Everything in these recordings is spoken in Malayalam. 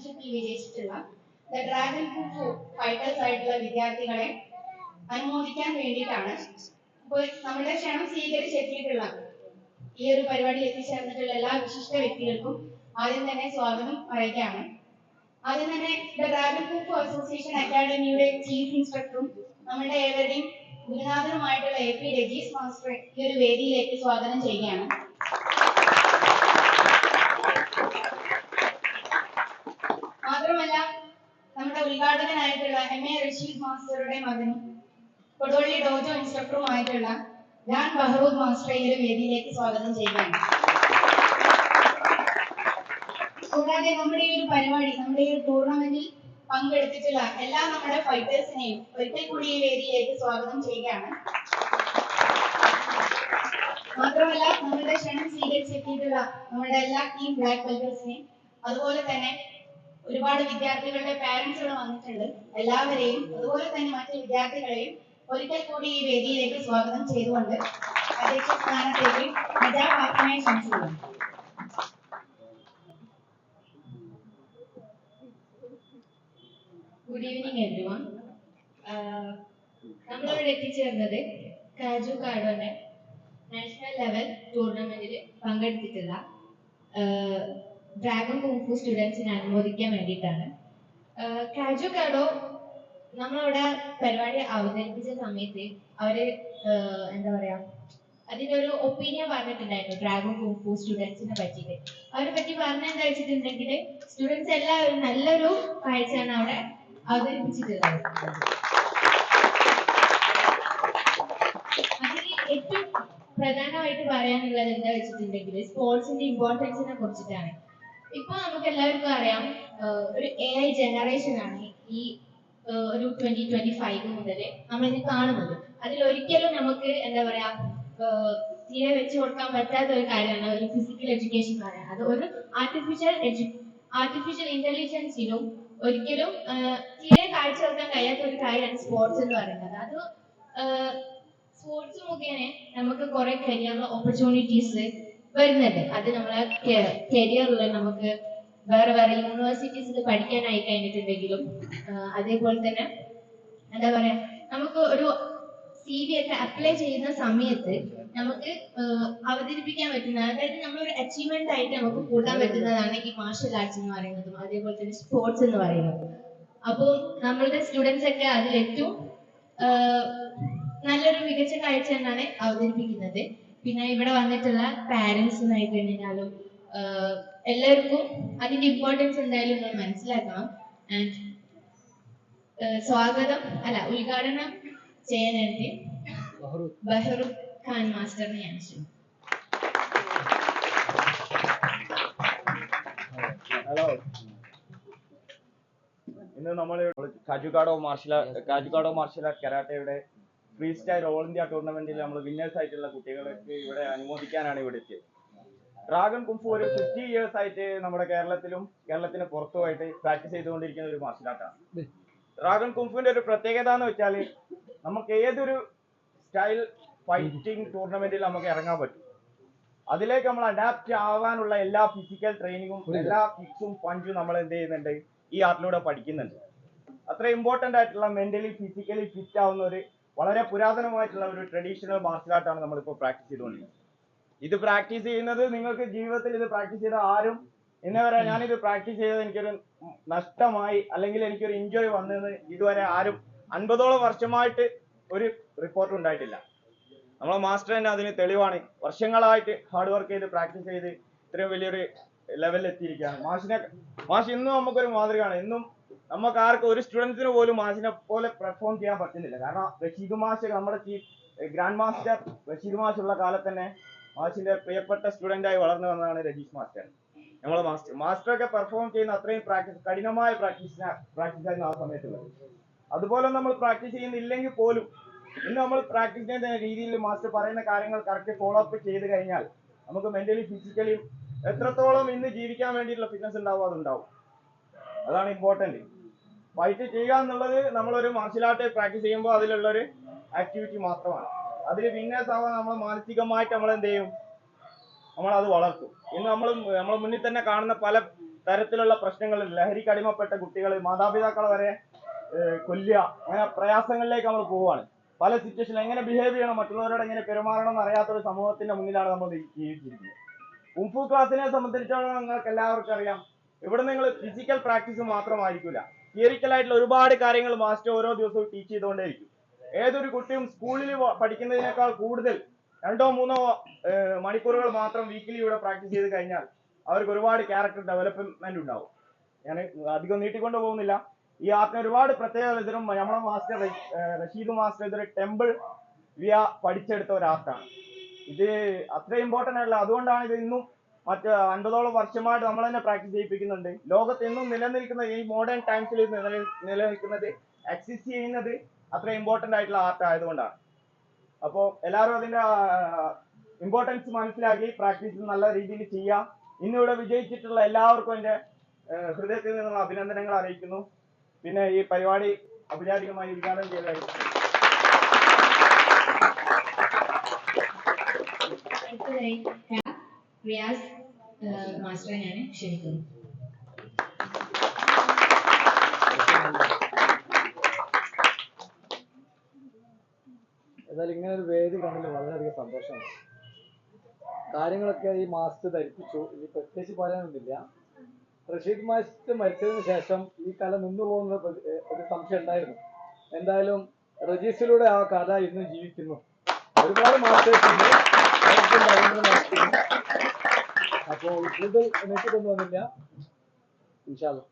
ചാമ്പ്യൻഷിപ്പിൽ വിജയിച്ചിട്ടുള്ള ദ ഡ്രാഗൺ കുഫു ഫൈറ്റേഴ്സ് ആയിട്ടുള്ള വിദ്യാർത്ഥികളെ അനുമോദിക്കാൻ വേണ്ടിയിട്ടാണ്. അപ്പോൾ നമ്മുടെ ക്ഷണം സ്വീകരിച്ചെത്തിയിട്ടുള്ള ഈ ഒരു പരിപാടിയിൽ എത്തിച്ചേർന്നിട്ടുള്ള എല്ലാ വിശിഷ്ട വ്യക്തികൾക്കും ആദ്യം തന്നെ സ്വാഗതം പറയുകയാണ്. ആദ്യം തന്നെ ദ ഡ്രാഗൺ കുഫു അസോസിയേഷൻ അക്കാദമിയുടെ ചീഫ് ഇൻസ്ട്രക്ടറും നമ്മുടെ ഏവരുടെയും ഗുരുനാഥനുമായിട്ടുള്ള AP രജീസ് മാസ്റ്ററെ ഈ ഒരു വേദിയിലേക്ക് സ്വാഗതം ചെയ്യുകയാണ്. മാത്രമല്ല നമ്മുടെ ഉദ്ഘാടകനായിട്ടുള്ള MA റഷീദ് മാസ്റ്ററുടെ മകനും കൊടുവള്ളി ഡോജോ ഇൻസ്ട്രക്ടറുമായിട്ടുള്ള ജാൻ ബഹറൂദ് മാസ്റ്ററെ ഈ ഒരു വേദിയിലേക്ക് സ്വാഗതം ചെയ്യുകയാണ്. കൂടാതെ നമ്മുടെ ഈ ഒരു പരിപാടി, നമ്മുടെ ഈ ഒരു ടൂർണമെന്റിൽ പങ്കെടുത്തിട്ടുള്ള എല്ലാ നമ്മുടെ ഫൈറ്റേഴ്സിനെയും ഒരിക്കൽ കൂടി ഈ വേദിയിലേക്ക് സ്വാഗതം ചെയ്യുകയാണ്. മാത്രമല്ല നമ്മുടെ ക്ഷണം സ്വീകരിച്ചെത്തിയിട്ടുള്ള നമ്മുടെ എല്ലാ ടീം ബ്ലാക്ക് ബെൽറ്റേഴ്സിനെയും, അതുപോലെ തന്നെ ഒരുപാട് വിദ്യാർത്ഥികളുടെ പാരന്റ്സുകൾ വന്നിട്ടുണ്ട്, എല്ലാവരെയും അതുപോലെ തന്നെ മറ്റു വിദ്യാർത്ഥികളെയും ഒരിക്കൽ കൂടി ഈ വേദിയിലേക്ക് സ്വാഗതം ചെയ്തുകൊണ്ട് അധ്യക്ഷ സ്ഥാനത്തേക്ക് നജാ ഫാത്തിമയെ ക്ഷണിച്ചു. Good evening everyone. നമ്മളിവിടെ എത്തിച്ചേർന്നത് കാജു കാർഡോന്റെ നാഷണൽ ലെവൽ ടൂർണമെന്റിൽ പങ്കെടുത്തിട്ടുള്ള ഡ്രാഗൺ കുംഫു സ്റ്റുഡൻസിനെ അനുമോദിക്കാൻ വേണ്ടിയിട്ടാണ്. കാജു കാർഡോ നമ്മളവിടെ പരിപാടി അവതരിപ്പിച്ച സമയത്ത് അവര് എന്താ പറയാ, അതിന്റെ ഒരു ഒപ്പീനിയൻ പറഞ്ഞിട്ടുണ്ടായിരുന്നു ഡ്രാഗൺ കുംഫു സ്റ്റുഡൻസിനെ പറ്റിയിട്ട്. അവരെ പറ്റി പറഞ്ഞെന്താ വെച്ചിട്ടുണ്ടെങ്കിൽ, സ്റ്റുഡൻസ് എല്ലാവരും നല്ലൊരു കാഴ്ചയാണ് അവിടെ അവതരിപ്പിച്ചിട്ടുള്ളത്. അതിൽ ഏറ്റവും പ്രധാനമായിട്ട് പറയാനുള്ളത് എന്താ വെച്ചിട്ടുണ്ടെങ്കിൽ സ്പോർട്സിന്റെ ഇമ്പോർട്ടൻസിനെ കുറിച്ചിട്ടാണ്. ഇപ്പൊ നമുക്ക് എല്ലാവർക്കും അറിയാം, ഒരു AI ജനറേഷൻ ആണ് ഈ ഒരു 2025 മുതൽ നമ്മളിത് കാണുന്നത്. അതിലൊരിക്കലും നമുക്ക് എന്താ പറയാ, തീരെ വെച്ച് കൊടുക്കാൻ പറ്റാത്ത ഒരു കാര്യമാണ് ഒരു ഫിസിക്കൽ എഡ്യൂക്കേഷൻ പറയുന്നത്. അത് ഒരു ആർട്ടിഫിഷ്യൽ ഇന്റലിജൻസിനും ഒരിക്കലും തീരെ കാഴ്ച വെക്കാൻ കഴിയാത്ത ഒരു കാര്യമാണ് സ്പോർട്സ് എന്ന് പറയുന്നത്. അത് സ്പോർട്സ് മുഖേന നമുക്ക് കുറെ കരിയർ ഓപ്പർച്യൂണിറ്റീസ് വരുന്നുണ്ട്. അത് നമ്മളെ കരിയറിൽ നമുക്ക് വേറെ വേറെ യൂണിവേഴ്സിറ്റീസിൽ പഠിക്കാനായി കഴിഞ്ഞിട്ടുണ്ടെങ്കിലും, അതേപോലെ തന്നെ എന്താ പറയാ, നമുക്ക് ഒരു CV ഒക്കെ അപ്ലൈ ചെയ്യുന്ന സമയത്ത് നമുക്ക് അവതരിപ്പിക്കാൻ പറ്റുന്ന, അതായത് നമ്മളൊരു അച്ചീവ്മെന്റ് ആയിട്ട് നമുക്ക് കൂട്ടാൻ പറ്റുന്നതാണ് ഈ മാർഷൽ ആർട്സ് എന്ന് പറയുന്നതും അതേപോലെ തന്നെ സ്പോർട്സ് എന്ന് പറയുന്നത്. അപ്പോൾ നമ്മളുടെ സ്റ്റുഡൻസ് ഒക്കെ അതിൽ ഏറ്റവും നല്ലൊരു മികച്ച കാഴ്ച തന്നെയാണ് അവതരിപ്പിക്കുന്നത്. പിന്നെ ഇവിടെ വന്നിട്ടുള്ള പാരന്റ്സിനായി കഴിഞ്ഞാലും എല്ലാവർക്കും അതിന്റെ ഇമ്പോർട്ടൻസ് എന്തായാലും നിങ്ങൾ മനസ്സിലാക്കണം. ആൻഡ് ഉദ്ഘാടനം ചെയ്യാനായിട്ട് ബഹറൂദ് ഖാൻ മാസ്റ്ററിനെ ഞാൻ ക്ഷണിക്കുന്നു. ഹലോ, ഇന്ന് നമ്മൾ കാജുകാഡോ മാർഷൽ ആർട്ട് കരാട്ടയുടെ ഫ്രീ സ്റ്റൈൽ ഓൾ ഇന്ത്യ ടൂർണമെന്റിൽ നമ്മൾ വിന്നേഴ്സ് ആയിട്ടുള്ള കുട്ടികൾക്ക് ഇവിടെ അനുമോദിക്കാനാണ് ഇവിടെ എത്തിയത്. ഡ്രാഗൺ കുംഫു ഒരു 50 years ആയിട്ട് നമ്മുടെ കേരളത്തിന് പുറത്തുമായിട്ട് പ്രാക്ടീസ് ചെയ്തുകൊണ്ടിരിക്കുന്ന ഒരു മാർഷൽ ആർട്ടാണ്. ഡ്രാഗൺ കുംഫുവിന്റെ ഒരു പ്രത്യേകത എന്ന് വെച്ചാൽ, നമുക്ക് ഏതൊരു സ്റ്റൈൽ ഫൈറ്റിംഗ് ടൂർണമെന്റിൽ നമുക്ക് ഇറങ്ങാൻ പറ്റും. അതിലേക്ക് നമ്മൾ അഡാപ്റ്റ് ആവാനുള്ള എല്ലാ ഫിസിക്കൽ ട്രെയിനിങ്ങും എല്ലാ കിക്സും പഞ്ചും നമ്മൾ എന്ത് ചെയ്യുന്നുണ്ട്, ഈ ആർട്ടിലൂടെ പഠിക്കുന്നുണ്ട്. അത്ര ഇമ്പോർട്ടന്റ് ആയിട്ടുള്ള മെന്റലി ഫിസിക്കലി ഫിറ്റ് ആവുന്ന ഒരു വളരെ പുരാതനമായിട്ടുള്ള ഒരു ട്രഡീഷണൽ മാർഷൽ ആർട്ടാണ് നമ്മളിപ്പോൾ പ്രാക്ടീസ് ചെയ്തുകൊണ്ടിരിക്കുന്നത്. ഇത് പ്രാക്ടീസ് ചെയ്യുന്നത്, നിങ്ങൾക്ക് ജീവിതത്തിൽ ഇത് പ്രാക്ടീസ് ചെയ്ത ആരും ഇന്നേ വരെ ഞാനിത് പ്രാക്ടീസ് ചെയ്തത് എനിക്കൊരു നഷ്ടമായി അല്ലെങ്കിൽ എനിക്കൊരു ഇൻജോയ് വന്നതെന്ന് ഇതുവരെ ആരും 50ഓളം വർഷമായിട്ട് ഒരു റിപ്പോർട്ട് ഉണ്ടായിട്ടില്ല. നമ്മളെ മാസ്റ്റർ തന്നെ അതിന് തെളിവാണ്. വർഷങ്ങളായിട്ട് ഹാർഡ് വർക്ക് ചെയ്ത് പ്രാക്ടീസ് ചെയ്ത് ഇത്രയും വലിയൊരു ലെവലിൽ എത്തിയിരിക്കുകയാണ്. മാഷ് ഇന്നും നമുക്കൊരു മാതൃകയാണ്. ഇന്നും നമുക്ക് ആർക്കും ഒരു സ്റ്റുഡൻസിന് പോലും മാഷിനെ പോലെ പെർഫോം ചെയ്യാൻ പറ്റുന്നില്ല. കാരണം റഷീദ് മാഷ്, നമ്മുടെ ഗ്രാൻഡ് മാസ്റ്റർ റഷീദ് മാഷ് ഉള്ള കാലത്ത് തന്നെ മാഷിന്റെ പ്രിയപ്പെട്ട സ്റ്റുഡന്റായി വളർന്നു വന്നതാണ് രജീഷ് മാസ്റ്റർ. നമ്മളെ മാസ്റ്ററൊക്കെ പെർഫോം ചെയ്യുന്ന അത്രയും കഠിനമായ പ്രാക്ടീസായിരുന്നു ആ സമയത്തുള്ളത്. അതുപോലെ നമ്മൾ പ്രാക്ടീസ് ചെയ്യുന്നില്ലെങ്കിൽ പോലും ഇന്ന് നമ്മൾ പ്രാക്ടീസ് ചെയ്യുന്ന രീതിയിൽ മാസ്റ്റർ പറയുന്ന കാര്യങ്ങൾ കറക്റ്റ് ഫോളോ അപ്പ് ചെയ്ത് കഴിഞ്ഞാൽ നമുക്ക് മെന്റലി ഫിസിക്കലിയും എത്രത്തോളം ഇന്ന് ജീവിക്കാൻ വേണ്ടിയിട്ടുള്ള ഫിറ്റ്നസ് ഉണ്ടാവും, അതുണ്ടാവും. അതാണ് ഇമ്പോർട്ടന്റ്. ഫൈറ്റ് ചെയ്യുക എന്നുള്ളത് നമ്മളൊരു മാർഷൽ ആർട്ട് പ്രാക്ടീസ് ചെയ്യുമ്പോൾ അതിലുള്ളൊരു ആക്ടിവിറ്റി മാത്രമാണ്. അതിൽ വിന്നേഴ്സ് ആവാൻ നമ്മൾ മാനസികമായിട്ട് നമ്മൾ എന്ത് ചെയ്യും, നമ്മളത് വളർത്തും. ഇന്ന് നമ്മൾ മുന്നിൽ തന്നെ കാണുന്ന പല തരത്തിലുള്ള പ്രശ്നങ്ങൾ, ലഹരിക്ക് അടിമപ്പെട്ട കുട്ടികൾ, മാതാപിതാക്കളെ വരെ കൊല്ലുക, അങ്ങനെ പ്രയാസങ്ങളിലേക്ക് നമ്മൾ പോവുകയാണ്. പല സിറ്റുവേഷനിൽ എങ്ങനെ ബിഹേവ് ചെയ്യണം, മറ്റുള്ളവരോട് എങ്ങനെ പെരുമാറണം എന്ന് അറിയാത്തൊരു സമൂഹത്തിന്റെ മുന്നിലാണ് നമ്മൾ ജീവിച്ചിരിക്കുന്നത്. കുംഫു ക്ലാസിനെ സംബന്ധിച്ചിടത്തോളം നിങ്ങൾക്ക് എല്ലാവർക്കും അറിയാം, ഇവിടെ നിങ്ങൾ ഫിസിക്കൽ പ്രാക്ടീസ് മാത്രമായിരിക്കില്ല, തിയറിക്കലായിട്ടുള്ള ഒരുപാട് കാര്യങ്ങൾ മാസ്റ്റർ ഓരോ ദിവസവും ടീച്ച് ചെയ്തുകൊണ്ടേയിരിക്കും. ഏതൊരു കുട്ടിയും സ്കൂളിൽ പഠിക്കുന്നതിനേക്കാൾ കൂടുതൽ 2-3 മണിക്കൂറുകൾ മാത്രം വീക്കിലി ഇവിടെ പ്രാക്ടീസ് ചെയ്ത് കഴിഞ്ഞാൽ അവർക്ക് ഒരുപാട് ക്യാരക്ടർ ഡെവലപ്മെന്റ് ഉണ്ടാവും. ഞാൻ അധികം നീട്ടിക്കൊണ്ട് പോകുന്നില്ല. ഈ ആർട്ടിന് ഒരുപാട് പ്രത്യേകത. ഇതിനും നമ്മളെ മാസ്റ്റർ റഷീദ് മാസ്റ്റർ ഇതൊരു ടെമ്പിൾ പഠിച്ചെടുത്ത ഒരു ആർട്ടാണ്. ഇത് അത്ര ഇമ്പോർട്ടന്റ് ആയിട്ടുള്ള, അതുകൊണ്ടാണ് ഇത് ഇന്നും മറ്റ് 50ഓളം വർഷമായിട്ട് നമ്മൾ തന്നെ പ്രാക്ടീസ് ചെയ്യിപ്പിക്കുന്നുണ്ട്. ലോകത്ത് ഇന്നും നിലനിൽക്കുന്ന ഈ മോഡേൺ ടൈംസിൽ നിലനിൽക്കുന്നത്, എക്സിസ്റ്റ് ചെയ്യുന്നത് അത്ര ഇമ്പോർട്ടന്റ് ആയിട്ടുള്ള ആർട്ട് ആയതുകൊണ്ടാണ്. അപ്പോൾ എല്ലാവരും അതിന്റെ ഇമ്പോർട്ടൻസ് മനസ്സിലാക്കി പ്രാക്ടീസ് നല്ല രീതിയിൽ ചെയ്യുക. ഇന്നിവിടെ വിജയിച്ചിട്ടുള്ള എല്ലാവർക്കും എൻ്റെ ഹൃദയത്തിൽ നിന്നുള്ള അഭിനന്ദനങ്ങൾ അറിയിക്കുന്നു. പിന്നെ ഈ പരിപാടി ഔപചാരികമായി ഉദ്ഘാടനം ചെയ്തായിരുന്നു. റിയാസ് മാസ്റ്ററെ ഞാൻ ക്ഷണിക്കുന്നു. ഏതായാലും ഇങ്ങനെ ഒരു വേദി കണ്ടതിൽ വളരെയധികം സന്തോഷമാണ്. കാര്യങ്ങളൊക്കെ ഈ മാസ്റ്റർ ധരിപ്പിച്ചു. ഇനി പ്രത്യേകിച്ച് പറയാനൊന്നുമില്ല. റഷീദ് മാസ്റ്റർ മരിച്ചതിന് ശേഷം ഈ കല നിന്നു പോകുന്ന ഒരു സംശയം ഉണ്ടായിരുന്നു. എന്തായാലും റജീസിലൂടെ ആ കഥ ഇന്നും ജീവിക്കുന്നു. ഒരുപാട് മാസ്റ്റേഴ്സ് ഉണ്ട്, അപ്പോൾ കൂടുതൽ നീട്ടിക്കൊണ്ടു വന്നില്ല. ഇൻഷാ അല്ലാഹ്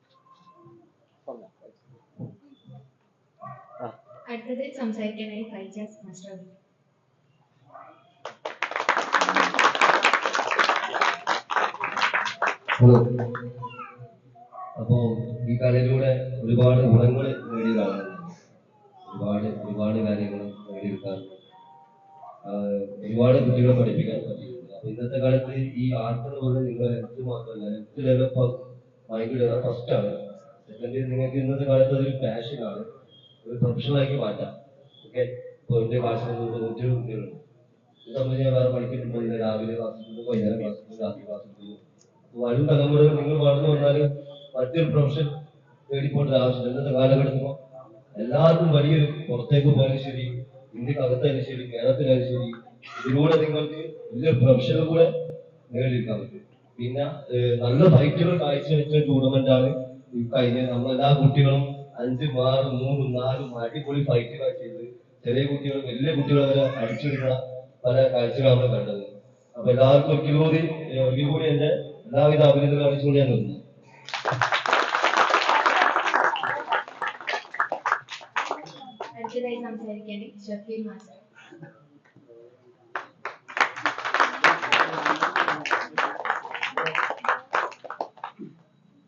പറഞ്ഞോ. അടുത്തത് സംസാരിക്കാനായി ഫൈജാസ് മാസ്റ്റർ. ഹലോ. അപ്പോ ഈ കലയിലൂടെ ഒരുപാട് ഗുണങ്ങൾ നേടി കാണുന്നുണ്ട്, ഒരുപാട് കാര്യങ്ങൾ നേടിയെടുക്കാറുണ്ട്, ഒരുപാട് കുട്ടികളെ പഠിപ്പിക്കാൻ പറ്റിയിട്ടുണ്ട്. അപ്പൊ ഇന്നത്തെ കാലത്ത് ഈ ആർട്ട് എന്ന് പറഞ്ഞാൽ നിങ്ങളെ ഹെൽത്ത് മാത്രമല്ല, health develop mind develop first ആണ്. സെക്കൻഡ്, നിങ്ങൾക്ക് ഇന്നത്തെ കാലത്ത് അതൊരു പാഷനാണ്, ഒരു പ്രൊഫഷണലാക്കി മാറ്റാം. ഓക്കെ. ഇപ്പോൾ എൻ്റെ ക്ലാസ്സിൽ 120 കുട്ടികളുണ്ട്. ഇത് സംബന്ധിച്ച് ഞാൻ വേറെ പഠിക്കുന്നുണ്ട്. രാവിലെ ക്ലാസ് എടുക്കുന്നു, വൈകുന്നേരം ക്ലാസ് എടുക്കുന്നു, രാത്രി ക്ലാസ് എടുക്കുന്നു. വരും തലമുറ നിങ്ങൾ വളർന്നു വന്നാലും മറ്റൊരു പ്രൊഫഷൻ തേടിപ്പോണ്ട ആവശ്യമില്ല. ഇന്നത്തെ കാലഘട്ടത്തിൽ എല്ലാവർക്കും വലിയൊരു പുറത്തേക്ക് പോയാലും ശരി, ഇന്ത്യക്കകത്തായാലും ശരി, കേരളത്തിലായാലും ശരി, ഇതിലൂടെ നിങ്ങൾക്ക് വലിയൊരു പ്രൊഫഷനും കൂടെ നേടിയെടുക്കാൻ പറ്റും. പിന്നെ നല്ല ഫൈറ്റുകൾ കാഴ്ചവെച്ച ടൂർണമെന്റ് ആണ് ഈ കഴിഞ്ഞ. നമ്മളെല്ലാ കുട്ടികളും 5, 6, 3, 4 അടിപൊളി ഫൈറ്റുകൾ ചെയ്ത് ചെറിയ കുട്ടികൾ വലിയ കുട്ടികൾ വരെ അടിച്ചെടുക്കുന്ന പല കാഴ്ചകൾ നമ്മൾ കണ്ടത്. അപ്പൊ എല്ലാവർക്കും ഒരിക്കൽ കൂടി എന്റെ എല്ലാവിധ അഭിനന്ദനങ്ങൾ അറിയിച്ചുകൊണ്ട് ഞാൻ നിർത്തുന്നു. അടുത്തതായി സംസാരിക്കേണ്ടത് ഷഫീൽ മാസ്റ്റർ.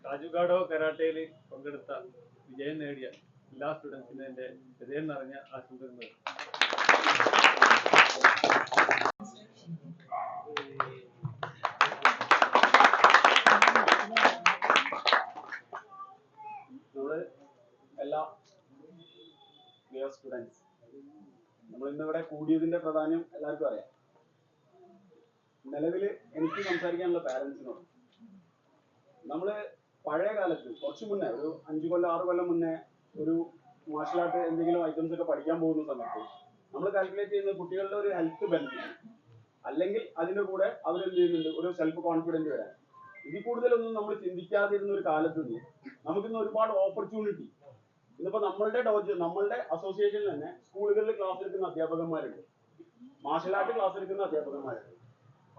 കാജുഗാഡോ കരാട്ടയിൽ പങ്കെടുത്ത വിജയം നേടിയ എല്ലാ സ്റ്റുഡൻസിനും എൻ്റെ ഹൃദയം നിറഞ്ഞ ആശംസകൾ. നമ്മള് എല്ലാ സ്റ്റുഡൻസ് നമ്മൾ ഇന്നിവിടെ കൂടിയതിന്റെ പ്രാധാന്യം എല്ലാവർക്കും അറിയാം. നിലവിൽ എനിക്ക് സംസാരിക്കാനുള്ള പാരന്റ്സിനോട്, നമ്മള് പഴയ കാലത്ത് കുറച്ച് മുന്നേ, ഒരു 5 കൊല്ലം 6 കൊല്ലം മുന്നേ, ഒരു മാർഷൽ ആർട്ട് എന്തെങ്കിലും ഐറ്റംസ് ഒക്കെ പഠിക്കാൻ പോകുന്ന സമയത്ത് നമ്മൾ കാൽക്കുലേറ്റ് ചെയ്യുന്ന കുട്ടികളുടെ ഒരു ഹെൽത്ത് ബെനിഫിറ്റ്, അല്ലെങ്കിൽ അതിന്റെ കൂടെ അവരെന്ത് ചെയ്യുന്നുണ്ട്, ഒരു സെൽഫ് കോൺഫിഡൻസ് വരാൻ. ഇതിൽ കൂടുതലൊന്നും നമ്മൾ ചിന്തിക്കാതിരുന്ന ഒരു കാലത്ത് നിന്ന് നമുക്കിന്ന് ഒരുപാട് ഓപ്പർച്യൂണിറ്റി. ഇന്നിപ്പോ നമ്മളുടെ അസോസിയേഷനിൽ തന്നെ സ്കൂളുകളിൽ ക്ലാസ് എടുക്കുന്ന അധ്യാപകന്മാരുണ്ട്, മാർഷൽ ആർട്ട് ക്ലാസ് എടുക്കുന്ന അധ്യാപകന്മാരുണ്ട്.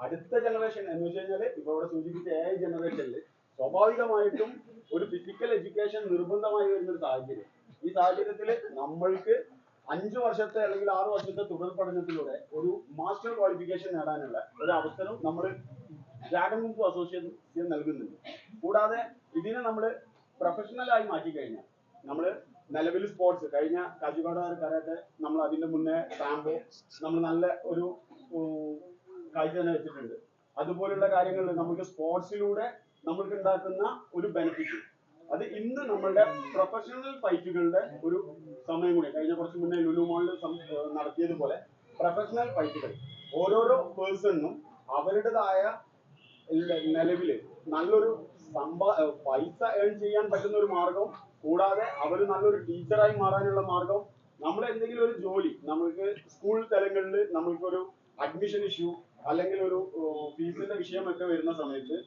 അടുത്ത ജനറേഷൻ എന്ന് വെച്ച് കഴിഞ്ഞാൽ ഇപ്പൊ ഇവിടെ സൂചിപ്പിച്ച AI ജനറേഷനിൽ സ്വാഭാവികമായിട്ടും ഒരു ഫിസിക്കൽ എഡ്യൂക്കേഷൻ നിർബന്ധമായി വരുന്ന ഒരു സാഹചര്യം. ഈ സാഹചര്യത്തിൽ നമ്മൾക്ക് 5 വർഷത്തെ അല്ലെങ്കിൽ 6 വർഷത്തെ തുടർ പഠനത്തിലൂടെ ഒരു മാസ്റ്റർ ക്വാളിഫിക്കേഷൻ നേടാനുള്ള ഒരു അവസരം നമ്മൾ ഡ്രാഗൺ കുംഫു അസോസിയേഷൻ നൽകുന്നുണ്ട്. കൂടാതെ ഇതിനെ നമ്മൾ പ്രൊഫഷണലായി മാറ്റിക്കഴിഞ്ഞാൽ, നമ്മൾ നിലവിൽ സ്പോർട്സ് കഴിഞ്ഞ കാജുഗാഡോ കരാട്ടെ, നമ്മൾ അതിന്റെ മുന്നേ സാംബോ നമ്മൾ നല്ല ഒരു കാഴ്ച തന്നെ വെച്ചിട്ടുണ്ട്. അതുപോലുള്ള കാര്യങ്ങൾ നമുക്ക് സ്പോർട്സിലൂടെ നമ്മൾക്ക് ഉണ്ടാക്കുന്ന ഒരു ബെനിഫിറ്റ്, അത് ഇന്ന് നമ്മളുടെ പ്രൊഫഷണൽ ഫൈറ്റുകളുടെ ഒരു സമയം കൂടി. കഴിഞ്ഞ കുറച്ച് മുന്നേ ലുലു മാളിൽ നടത്തിയതുപോലെ പ്രൊഫഷണൽ ഫൈറ്റുകൾ ഓരോരോ പേഴ്സണിനും അവരുടേതായ നിലവില് നല്ലൊരു പൈസ ഏൺ ചെയ്യാൻ പറ്റുന്ന ഒരു മാർഗം, കൂടാതെ അവർ നല്ലൊരു ടീച്ചറായി മാറാനുള്ള മാർഗം, നമ്മൾ എന്തെങ്കിലും ഒരു ജോലി, നമ്മൾക്ക് സ്കൂൾ തലങ്ങളിൽ നമ്മൾക്കൊരു അഡ്മിഷൻ ഇഷ്യൂ അല്ലെങ്കിൽ ഒരു ഫീസിന്റെ വിഷയമൊക്കെ വരുന്ന സമയത്ത്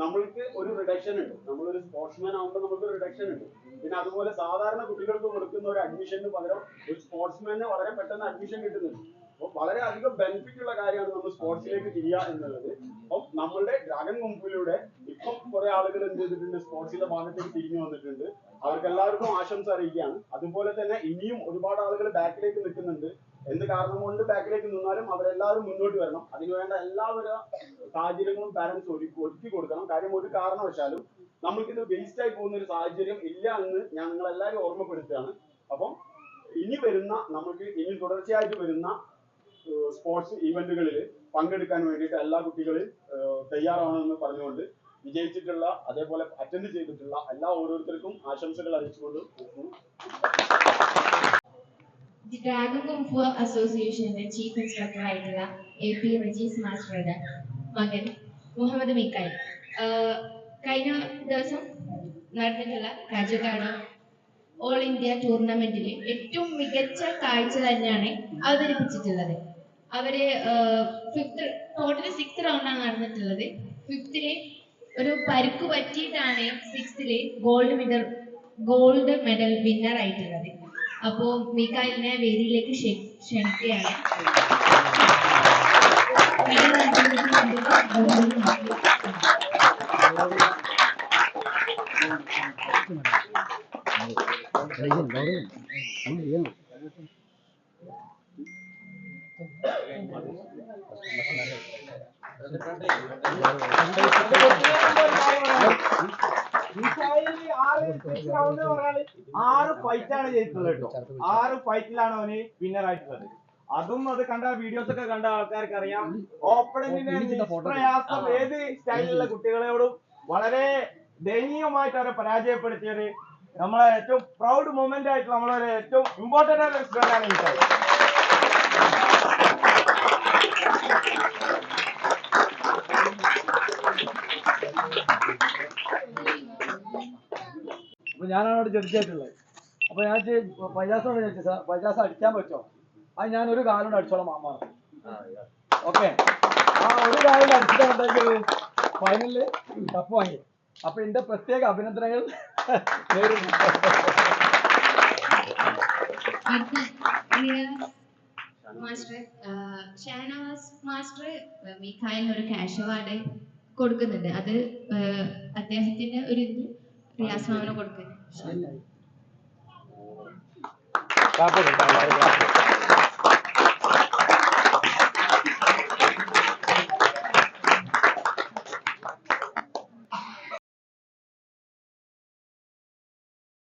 നമ്മൾക്ക് ഒരു റിഡക്ഷൻ ഉണ്ട്. നമ്മളൊരു സ്പോർട്സ്മാൻ ആകുമ്പോൾ നമുക്ക് റിഡക്ഷൻ ഉണ്ട്. പിന്നെ അതുപോലെ സാധാരണ കുട്ടികൾക്ക് കൊടുക്കുന്ന ഒരു അഡ്മിഷന് പകരം ഒരു സ്പോർട്സ്മാന് വളരെ പെട്ടെന്ന് അഡ്മിഷൻ കിട്ടുന്നുണ്ട്. അപ്പോൾ വളരെ അധികം ബെനിഫിറ്റ് ഉള്ള കാര്യമാണ് നമ്മൾ സ്പോർട്സിലേക്ക് തിരിയുക എന്നുള്ളത്. അപ്പം നമ്മളുടെ ഡ്രാഗൺ കുംഫുവിലൂടെ ഇപ്പം കുറെ ആളുകൾ എന്ത് ചെയ്തിട്ടുണ്ട്, സ്പോർട്സിന്റെ ഭാഗത്തേക്ക് തിരിഞ്ഞു വന്നിട്ടുണ്ട്. അവർക്ക് എല്ലാവർക്കും ആശംസ അറിയിക്കുകയാണ്. അതുപോലെ തന്നെ ഇനിയും ഒരുപാട് ആളുകൾ ബാക്കിലേക്ക് നിൽക്കുന്നുണ്ട്. എന്ത് കാരണം കൊണ്ട് ബാക്കിലേക്ക് നിന്നാലും അവരെല്ലാവരും മുന്നോട്ട് വരണം. അതിനുവേണ്ട എല്ലാവിധ സാഹചര്യങ്ങളും പാരന്റ്സ് ഒരുക്കി കൊടുക്കണം. കാര്യം ഒരു കാരണവശാലും നമ്മൾക്കിത് വേസ്റ്റ് ആയി പോകുന്ന ഒരു സാഹചര്യം ഇല്ല എന്ന് ഞാൻ നിങ്ങളെല്ലാവരും ഓർമ്മപ്പെടുത്തുകയാണ്. അപ്പം നമ്മൾക്ക് ഇനി തുടർച്ചയായിട്ട് വരുന്ന സ്പോർട്സ് ഈവന്റുകളിൽ പങ്കെടുക്കാൻ വേണ്ടിയിട്ട് എല്ലാ കുട്ടികളും തയ്യാറാണെന്ന് പറഞ്ഞുകൊണ്ട് വിജയിച്ചിട്ടുള്ള അതേപോലെ അറ്റൻഡ് ചെയ്തിട്ടുള്ള എല്ലാ ഓരോരുത്തർക്കും ആശംസകൾ അറിയിച്ചുകൊണ്ട് ദി ഡ്രാഗൺ കുംഫു അസോസിയേഷന്റെ ചീഫ് ഇൻസ്ട്രക്ടർ ആയിട്ടുള്ള AP റജീസ് മാസ്റ്ററുടെ മകൻ മുഹമ്മദ് മിക്കായിൽ കഴിഞ്ഞ ദിവസം നടന്നിട്ടുള്ള കാജുകാട് ഓൾ ഇന്ത്യ ടൂർണമെന്റിൽ ഏറ്റവും മികച്ച കാഴ്ച തന്നെയാണ് അവതരിപ്പിച്ചിട്ടുള്ളത്. അവര് ടോട്ടൽ 6 റൗണ്ടാണ് നടന്നിട്ടുള്ളത്. 5th ഒരു പരിക്ക് പറ്റിയിട്ടാണ് 6th ഗോൾഡ് മെഡൽ വിന്നർ ആയിട്ടുള്ളത്. അപ്പോ മിക്കായിലിനെ വേദിയിലേക്ക് ക്ഷണിക്കുകയാണ്. ആറ് ഫൈറ്റാണ് ജയിച്ചത് കേട്ടോ. 6 ഫൈറ്റിലാണ് അവന് വിന്നർ ആയിട്ടുള്ളത്. അതും അത് കണ്ട വീഡിയോസ് ഒക്കെ കണ്ട ആൾക്കാർക്ക് അറിയാം. ഓപ്പണിംഗിന്റെ പ്രയാസം ഏത് സ്റ്റൈലിലുള്ള കുട്ടികളോടും വളരെ ദയനീയമായിട്ട് അവരെ പരാജയപ്പെടുത്തിയത് നമ്മളെ ഏറ്റവും പ്രൗഡ് മൊമെന്റ് ആയിട്ട് നമ്മളൊരു ഏറ്റവും ഇമ്പോർട്ടന്റ് ആയിട്ടുള്ള സ്റ്റുഡന്റാണ് ഈ കാര്യം. അപ്പൊ ഞാനാണ് അവിടെ ജഡ്ജായിട്ടുള്ളത്. അപ്പൊ ഞാൻ പൈജാസോട് ചോദിച്ചു, സാർ പൈജാസ് അടിക്കാൻ പറ്റുമോ? അത് ഞാൻ ഒരു കാലുകൊണ്ട് അടിച്ചോളാം മാമാർ. ഓക്കെ, ആ ഒരു കാലുകൊണ്ട് അടിച്ചിട്ടുണ്ടെങ്കിൽ ഫൈനലില് കപ്പ് വാങ്ങി. അപ്പൊ എന്റെ പ്രത്യേക അഭിനന്ദനങ്ങൾ നേരിടുന്നു. ഷാനവാസ് മാസ്റ്റർ മിഖായിലിന് ഒരു ക്യാഷ് അവാർഡ് കൊടുക്കുന്നുണ്ട്. അത് അദ്ദേഹത്തിന്റെ ഒരു ഇതിൽ റിയാസ് മാമന് കൊടുക്കുന്നത്.